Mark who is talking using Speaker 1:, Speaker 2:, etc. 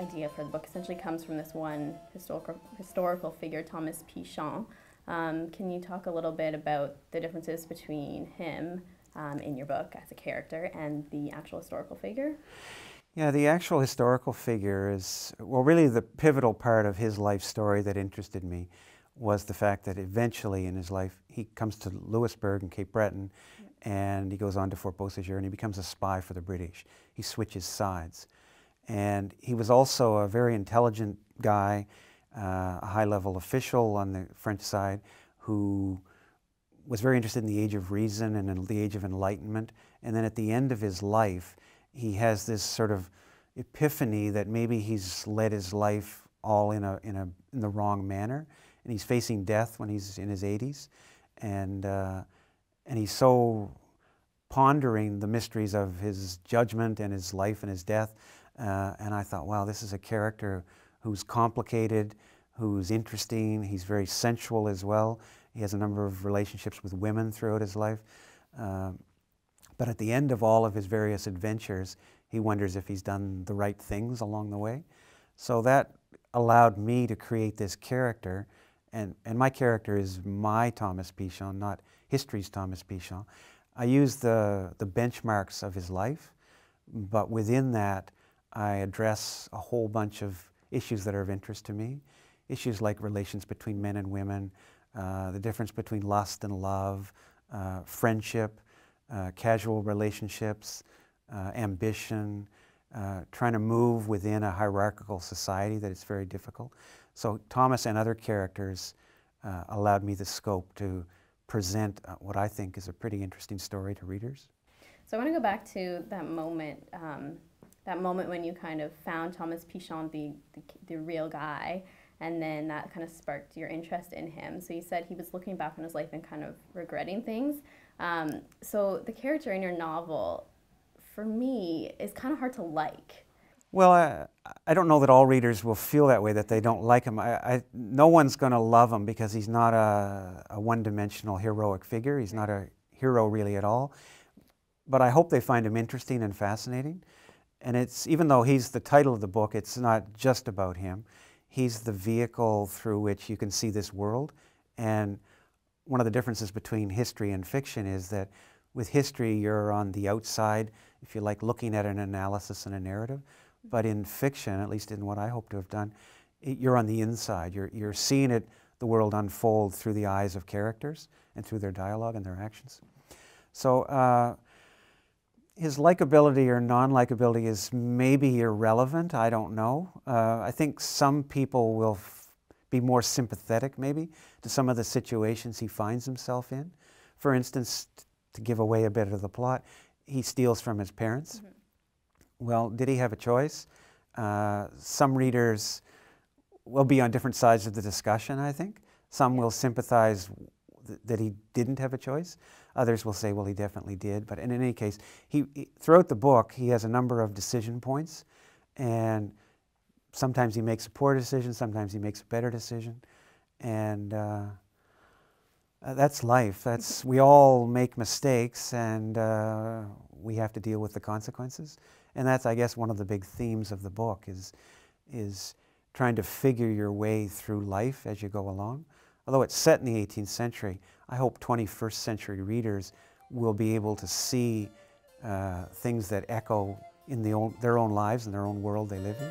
Speaker 1: idea for the book essentially comes from this one historical figure, Thomas Pichon. Can you talk a little bit about the differences between him in your book as a character and the actual historical figure?
Speaker 2: Yeah, the actual historical figure is, well, really the pivotal part of his life story that interested me was the fact that eventually in his life he comes to Louisbourg and Cape Breton, and he goes on to Fort Beausejour and he becomes a spy for the British. He switches sides. And he was also a very intelligent guy, a high-level official on the French side who was very interested in the Age of Reason and in the Age of Enlightenment. And then at the end of his life, he has this sort of epiphany that maybe he's led his life all in the wrong manner, and he's facing death when he's in his 80s, and he's so pondering the mysteries of his judgment and his life and his death, and I thought, wow, this is a character who's complicated, who's interesting. He's very sensual as well. He has a number of relationships with women throughout his life. But at the end of all of his various adventures, he wonders if he's done the right things along the way. So that allowed me to create this character, and my character is my Thomas Pichon, not history's Thomas Pichon. I use the benchmarks of his life, but within that, I address a whole bunch of issues that are of interest to me. Issues like relations between men and women, the difference between lust and love, friendship, casual relationships, ambition, trying to move within a hierarchical society that is very difficult. So Thomas and other characters allowed me the scope to present what I think is a pretty interesting story to readers.
Speaker 1: So I want to go back to that moment when you kind of found Thomas Pichon, the real guy, and then that kind of sparked your interest in him. So you said he was looking back on his life and kind of regretting things. So the character in your novel, for me, is kind of hard to like.
Speaker 2: Well, I don't know that all readers will feel that way, that they don't like him. No one's going to love him because he's not a one-dimensional heroic figure. He's not a hero really at all. But I hope they find him interesting and fascinating. And it's, even though he's the title of the book, it's not just about him. He's the vehicle through which you can see this world. And one of the differences between history and fiction is that with history, you're on the outside, if you like, looking at an analysis and a narrative. But in fiction, at least in what I hope to have done, you're on the inside. You're seeing the world unfold through the eyes of characters and through their dialogue and their actions. So his likability or non-likability is maybe irrelevant. I don't know. I think some people will be more sympathetic, maybe, to some of the situations he finds himself in. For instance, to give away a bit of the plot, he steals from his parents. Mm-hmm. Well, did he have a choice? Some readers will be on different sides of the discussion, I think. Some will sympathize that he didn't have a choice. Others will say, well, he definitely did. But in any case, throughout the book, he has a number of decision points, and sometimes he makes a poor decision, sometimes he makes a better decision, and that's life. We all make mistakes, and we have to deal with the consequences. And that's, I guess, one of the big themes of the book is trying to figure your way through life as you go along. Although it's set in the 18th century, I hope 21st century readers will be able to see things that echo in their own lives and their own world they live in.